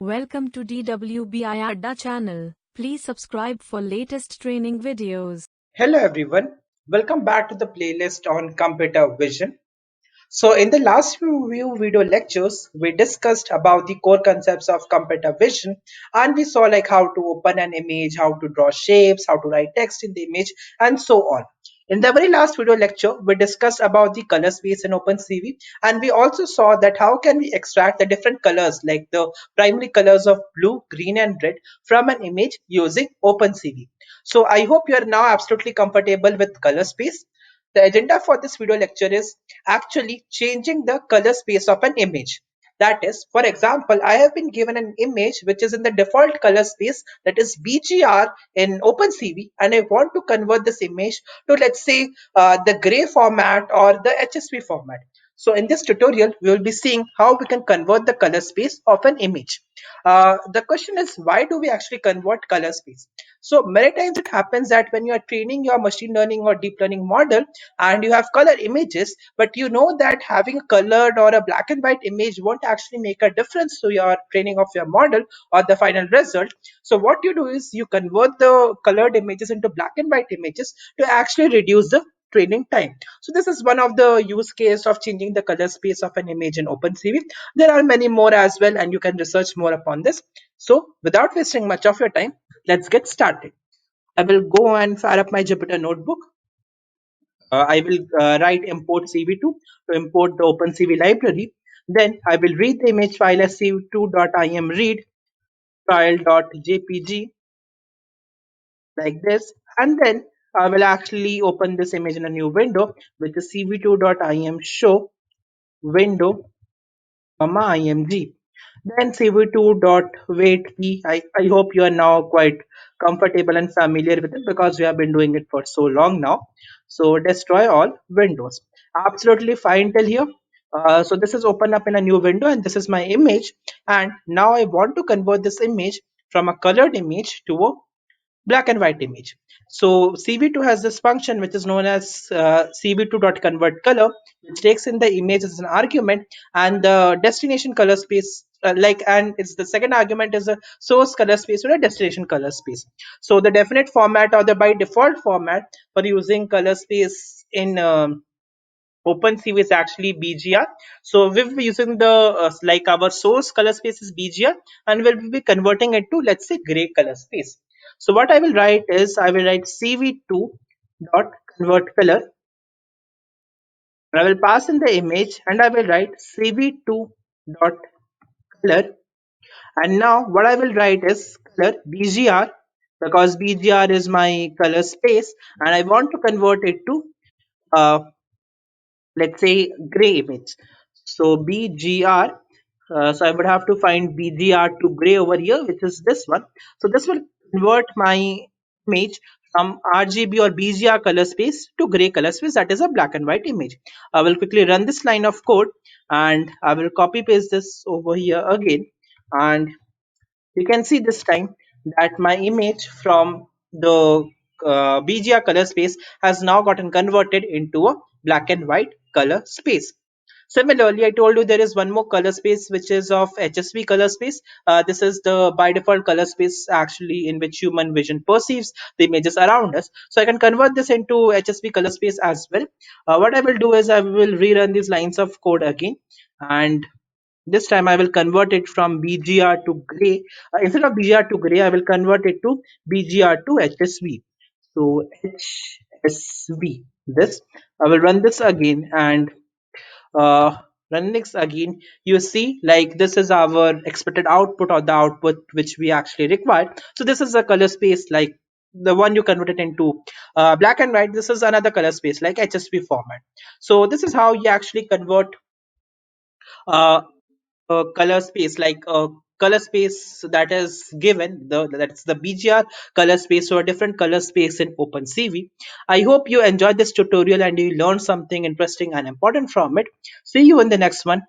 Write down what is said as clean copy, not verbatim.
Welcome to DWBI Adda channel. Please subscribe for latest training videos. Hello everyone, welcome back to the playlist on computer vision. So in the last few video lectures, we discussed about the core concepts of computer vision, and we saw like how to open an image, how to draw shapes, how to write text in the image, and so on. In the very last video lecture, we discussed about the color space in OpenCV, and we also saw that how can we extract the different colors like the primary colors of blue, green, and red from an image using OpenCV. So I hope you are now absolutely comfortable with color space. The agenda for this video lecture is actually changing the color space of an image. That is, for example, I have been given an image which is in the default color space, that is BGR in OpenCV, and I want to convert this image to, let's say, the gray format or the HSV format. So in this tutorial, we will be seeing how we can convert the color space of an image. The question is, why do we actually convert color space? So many times it happens that when you are training your machine learning or deep learning model and you have color images, but you know that having a colored or a black and white image won't actually make a difference to your training of your model or the final result. So what you do is you convert the colored images into black and white images to actually reduce the training time. So this is one of the use case of changing the color space of an image in OpenCV. There are many more as well, and you can research more upon this. So without wasting much of your time, let's get started. I will go and fire up my Jupyter notebook. I will write import CV2 to import the OpenCV library. Then I will read the image file as cv2.im read file.jpg like this, and then I will actually open this image in a new window with the cv2.im show window img. Then cv2.wait key. I hope you are now quite comfortable and familiar with it because we have been doing it for so long now. So destroy all windows. Absolutely fine till here. So this is open up in a new window, and this is my image. And now I want to convert this image from a colored image to a black and white image. So CV2 has this function which is known as cv2.convertColor, which takes in the image as an argument, and the destination color space and it's the second argument is a source color space or a destination color space. So the definite format or the by default format for using color space in OpenCV is actually BGR. So we'll be using the like our source color space is BGR, and we'll be converting it to, let's say, gray color space. So what I will write is I will write CV2 dot convert color. I will pass in the image and I will write CV2 dot color. And now what I will write is color BGR, because BGR is my color space, and I want to convert it to uh, let's say gray image. So BGR, so I would have to find BGR to gray over here, which is this one. So this will convert my image from RGB or BGR color space to gray color space, that is a black and white image. I will quickly run this line of code, and I will copy paste this over here again, and you can see this time that my image from the BGR color space has now gotten converted into a black and white color space. Similarly, I told you there is one more color space which is of HSV color space. This is the by default color space actually in which human vision perceives the images around us. So I can convert this into HSV color space as well. What I will do is I will rerun these lines of code again, and this time I will convert it from BGR to gray. Instead of BGR to gray, I will convert it to BGR to HSV. So HSV. This I will run this again, and uh, run this again. You see, like this is our expected output or the output which we actually require. So this is a color space like the one you converted into black and white. This is another color space like HSV format. So this is how you actually convert uh, color space like a color space that is given that's the BGR color space or a different color space in OpenCV. I hope you enjoyed this tutorial and you learned something interesting and important from it. See you in the next one.